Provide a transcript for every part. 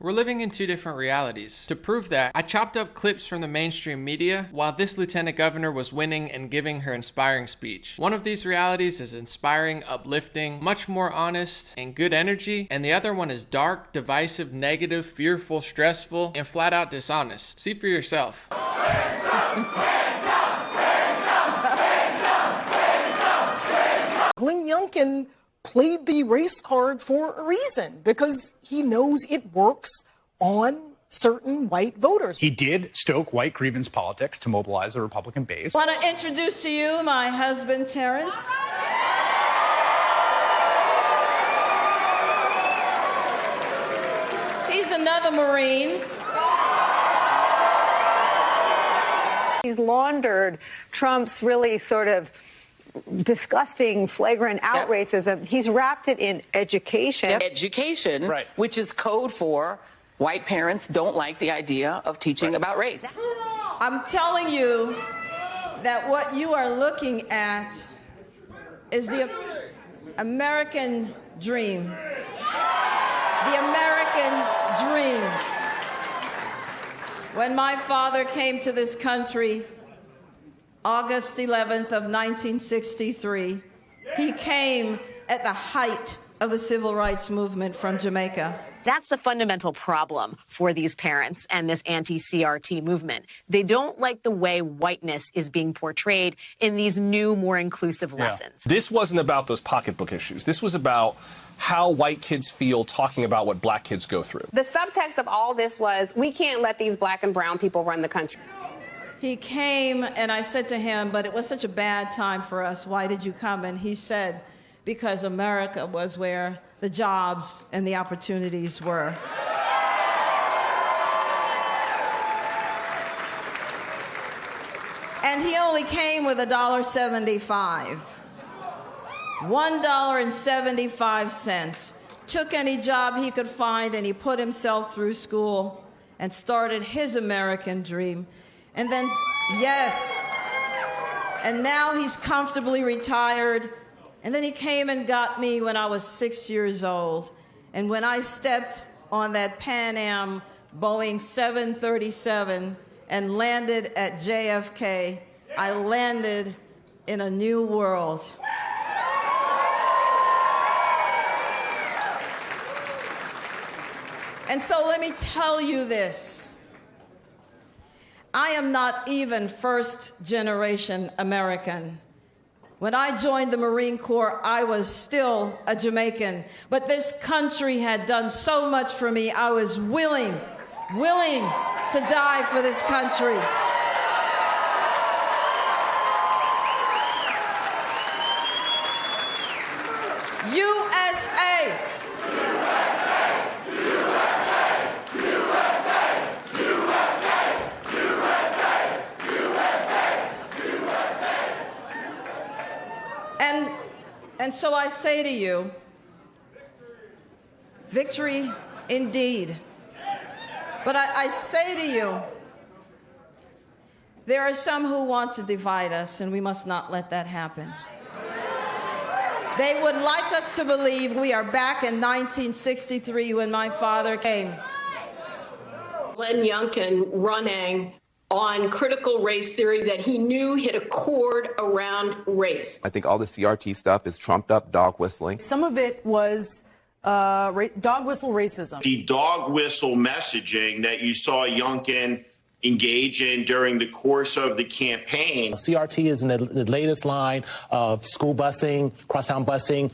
We're living in two different realities. To prove that, I chopped up clips from the mainstream media while this lieutenant governor was winning and giving her inspiring speech. One of these realities is inspiring, uplifting, much more honest, and good energy, and the other one is dark, divisive, negative, fearful, stressful, and flat out dishonest. See for yourself. Glenn Youngkin played the race card for a reason, because he knows it works on certain white voters. He did stoke white grievance politics to mobilize the Republican base. I want to introduce to you my husband, Terrence. He's another Marine. He's laundered Trump's really sort of disgusting, flagrant out racism. He's wrapped it in education. Education, right, which is code for white parents don't like the idea of teaching about race. I'm telling you that what you are looking at is the American dream. The American dream. When my father came to this country, August 11th of 1963, he came at the height of the civil rights movement from Jamaica. That's the fundamental problem for these parents and this anti-CRT movement. They don't like the way whiteness is being portrayed in these new, more inclusive lessons. This wasn't about those pocketbook issues. This was about how white kids feel talking about what black kids go through. The subtext of all this was, we can't let these black and brown people run the country. He came, and I said to him, but it was such a bad time for us. Why did you come? And he said, because America was where the jobs and the opportunities were. And he only came with $1.75. $1.75. Took any job he could find, and he put himself through school and started his American dream. And then, yes, and now he's comfortably retired. And then he came and got me when I was 6 years old. And when I stepped on that Pan Am Boeing 737 and landed at JFK, I landed in a new world. And so let me tell you this. I am not even first-generation American. When I joined the Marine Corps, I was still a Jamaican. But this country had done so much for me, I was willing to die for this country. USA! And so I say to you, victory indeed. But I say to you, there are some who want to divide us, and we must not let that happen. They would like us to believe we are back in 1963 when my father came. Glenn Youngkin running on critical race theory that he knew hit a chord around race. I think all the CRT stuff is trumped up dog whistling. Some of it was dog whistle racism. The dog whistle messaging that you saw Youngkin engage in during the course of the campaign. CRT is in the latest line of school busing, crosstown busing,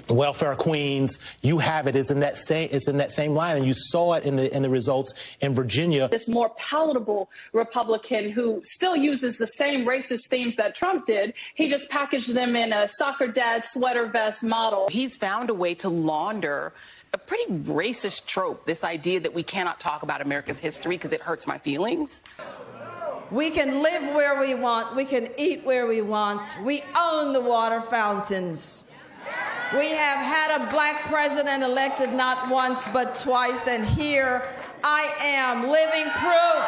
welfare queens. You have it. It's in that same line, and you saw it in the results in Virginia. This more palatable Republican who still uses the same racist themes that Trump did. He just packaged them in a soccer dad sweater vest model. He's found a way to launder a pretty racist trope, this idea that we cannot talk about America's history because it hurts my feelings. We can live where we want. We can eat where we want. We own the water fountains. We have had a black president elected not once but twice, and here I am, living proof.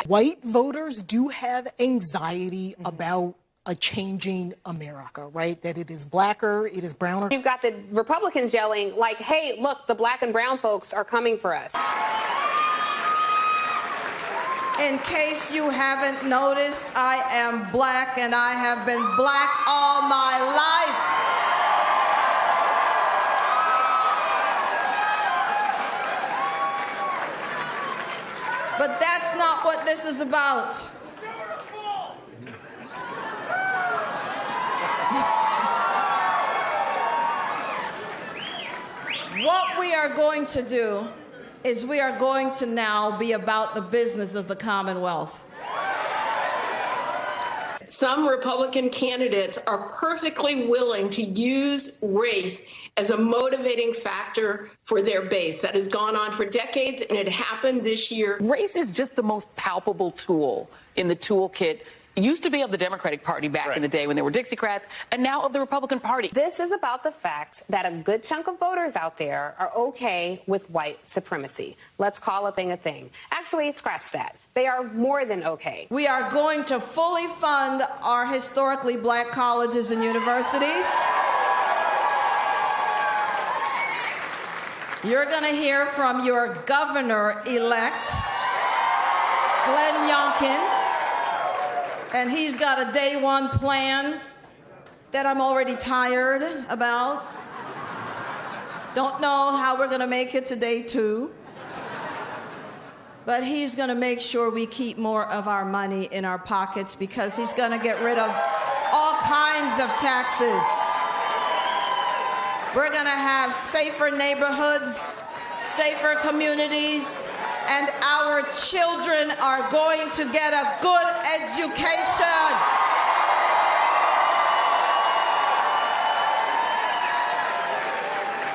White voters do have anxiety about a changing America, right? That it is blacker, it is browner. You've got the Republicans yelling like, hey, look, the black and brown folks are coming for us. In case you haven't noticed, I am black and I have been black all my life. But that's not what this is about. What we are going to do is we are going to now be about the business of the Commonwealth. Some Republican candidates are perfectly willing to use race as a motivating factor for their base. That has gone on for decades, and it happened this year. Race is just the most palpable tool in the toolkit. It used to be of the Democratic Party back in the day when there were Dixiecrats, and now of the Republican Party. This is about the fact that a good chunk of voters out there are okay with white supremacy. Let's call a thing a thing. Actually, scratch that. They are more than okay. We are going to fully fund our historically black colleges and universities. You're going to hear from your governor-elect, Glenn Youngkin. And he's got a day one plan that I'm already tired about. Don't know how we're gonna make it to day two. But he's gonna make sure we keep more of our money in our pockets because he's gonna get rid of all kinds of taxes. We're gonna have safer neighborhoods, safer communities, and our children are going to get a good education.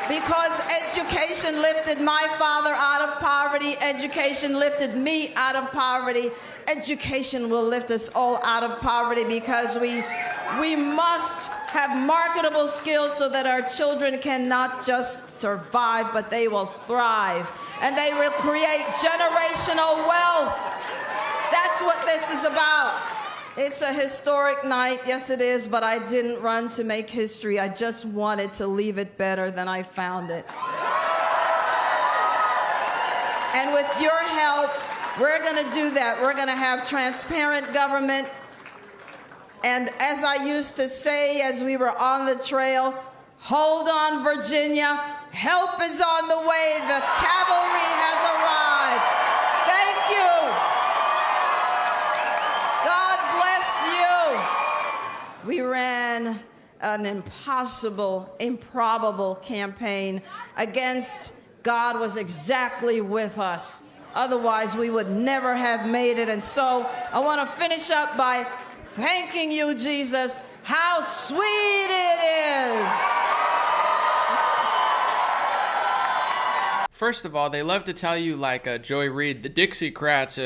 Because education lifted my father out of poverty, education lifted me out of poverty, education will lift us all out of poverty because we must have marketable skills so that our children can not just survive, but they will thrive. And they will create generational wealth. That's what this is about. It's a historic night. Yes, it is, but I didn't run to make history. I just wanted to leave it better than I found it. And with your help, we're going to do that. We're going to have transparent government. And as I used to say as we were on the trail, hold on, Virginia. Help is on the way. The cavalry has arrived. Thank you. God bless you. We ran an impossible, improbable campaign against God was exactly with us. Otherwise, we would never have made it. And so I want to finish up by thanking you, Jesus. How sweet it is. First of all, they love to tell you, like Joy Reid, the Dixiecrats,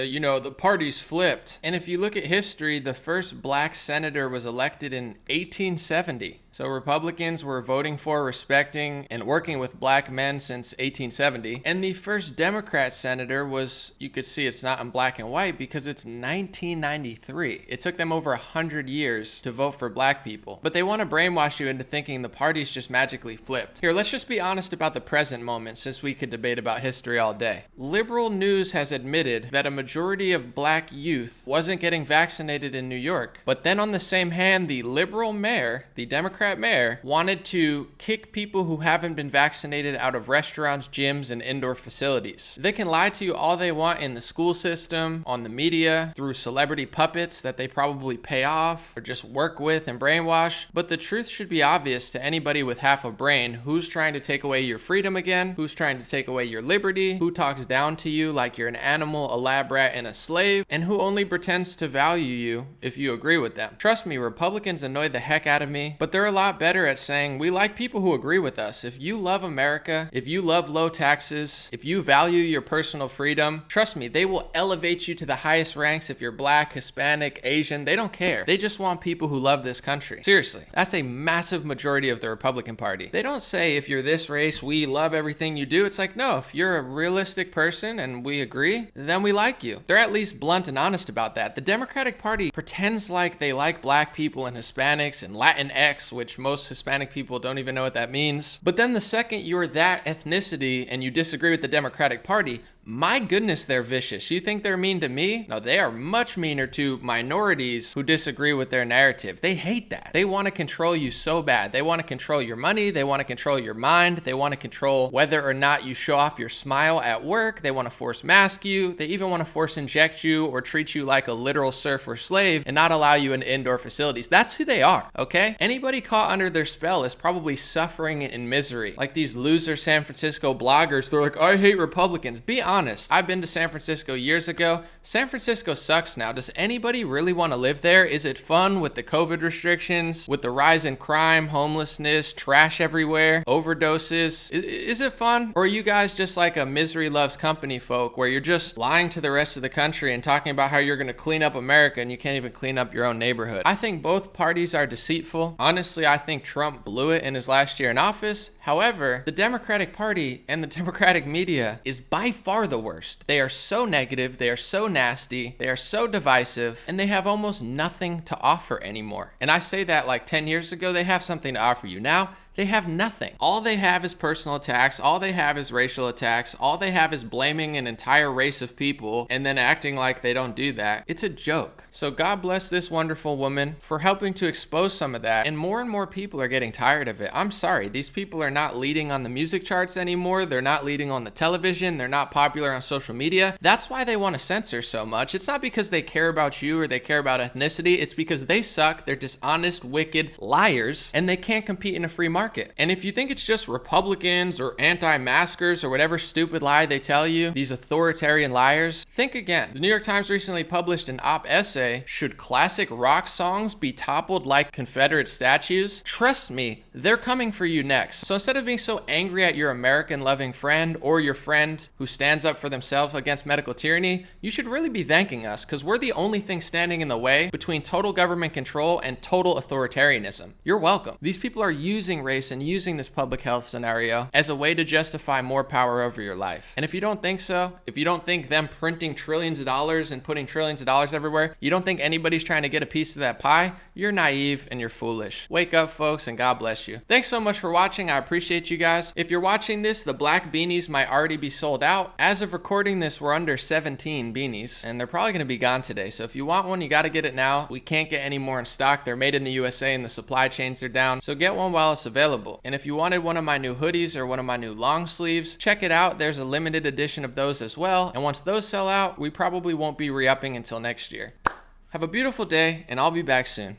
the party's flipped. And if you look at history, the first black senator was elected in 1870. So Republicans were voting for, respecting, and working with black men since 1870. And the first Democrat senator was, you could see it's not in black and white because it's 1993. It took them over 100 years to vote for black people. But they want to brainwash you into thinking the party's just magically flipped. Here, let's just be honest about the present moment since we could debate about history all day. Liberal news has admitted that a majority of black youth wasn't getting vaccinated in New York. But then on the same hand, the liberal mayor, the Democrat mayor, wanted to kick people who haven't been vaccinated out of restaurants, gyms, and indoor facilities. They can lie to you all they want in the school system, on the media, through celebrity puppets that they probably pay off or just work with and brainwash. But the truth should be obvious to anybody with half a brain. Who's trying to take away your freedom again? Who's trying to take away your liberty? Who talks down to you like you're an animal, a lab rat, and a slave? And who only pretends to value you if you agree with them? Trust me, Republicans annoy the heck out of me, but they're a a lot better at saying, we like people who agree with us. If you love America, if you love low taxes, if you value your personal freedom, trust me, they will elevate you to the highest ranks if you're black, Hispanic, Asian. They don't care. They just want people who love this country. Seriously, that's a massive majority of the Republican Party. They don't say, if you're this race, we love everything you do. It's like, no, if you're a realistic person and we agree, then we like you. They're at least blunt and honest about that. The Democratic Party pretends like they like black people and Hispanics and Latinx, which most Hispanic people don't even know what that means. But then the second you're that ethnicity and you disagree with the Democratic Party, my goodness, they're vicious. You think they're mean to me? No, they are much meaner to minorities who disagree with their narrative. They hate that. They want to control you so bad. They want to control your money. They want to control your mind. They want to control whether or not you show off your smile at work. They want to force mask you. They even want to force inject you or treat you like a literal serf or slave and not allow you in indoor facilities. That's who they are, okay? Anybody caught under their spell is probably suffering in misery. Like these loser San Francisco bloggers, they're like, I hate Republicans. Be honest. I've been to San Francisco years ago. San Francisco sucks now. Does anybody really want to live there? Is it fun with the COVID restrictions, with the rise in crime, homelessness, trash everywhere, overdoses? Is it fun? Or are you guys just like a misery loves company folk where you're just lying to the rest of the country and talking about how you're going to clean up America and you can't even clean up your own neighborhood? I think both parties are deceitful. Honestly, I think Trump blew it in his last year in office. However, the Democratic Party and the Democratic media is by far the worst. They are so negative, they are so nasty, they are so divisive, and they have almost nothing to offer anymore. And I say that like 10 years ago, they have something to offer you. Now, they have nothing. All they have is personal attacks. All they have is racial attacks. All they have is blaming an entire race of people and then acting like they don't do that. It's a joke. So God bless this wonderful woman for helping to expose some of that. And more people are getting tired of it. I'm sorry. These people are not leading on the music charts anymore. They're not leading on the television. They're not popular on social media. That's why they want to censor so much. It's not because they care about you or they care about ethnicity. It's because they suck. They're dishonest, wicked liars, and they can't compete in a free market. And if you think it's just Republicans or anti-maskers or whatever stupid lie they tell you, these authoritarian liars, think again. The New York Times recently published an op essay, Should Classic Rock Songs Be Toppled Like Confederate Statues? Trust me, they're coming for you next. So instead of being so angry at your American-loving friend or your friend who stands up for themselves against medical tyranny, you should really be thanking us because we're the only thing standing in the way between total government control and total authoritarianism. You're welcome. These people are using race and using this public health scenario as a way to justify more power over your life. And if you don't think so, if you don't think them printing trillions of dollars and putting trillions of dollars everywhere, you don't think anybody's trying to get a piece of that pie, you're naive and you're foolish. Wake up, folks, and God bless you. Thanks so much for watching. I appreciate you guys. If you're watching this, the black beanies might already be sold out. As of recording this, we're under 17 beanies, and they're probably going to be gone today. So if you want one, you got to get it now. We can't get any more in stock. They're made in the USA and the supply chains are down. So get one while it's available. And if you wanted one of my new hoodies or one of my new long sleeves, check it out. There's a limited edition of those as well. And once those sell out, we probably won't be re-upping until next year. Have a beautiful day, and I'll be back soon.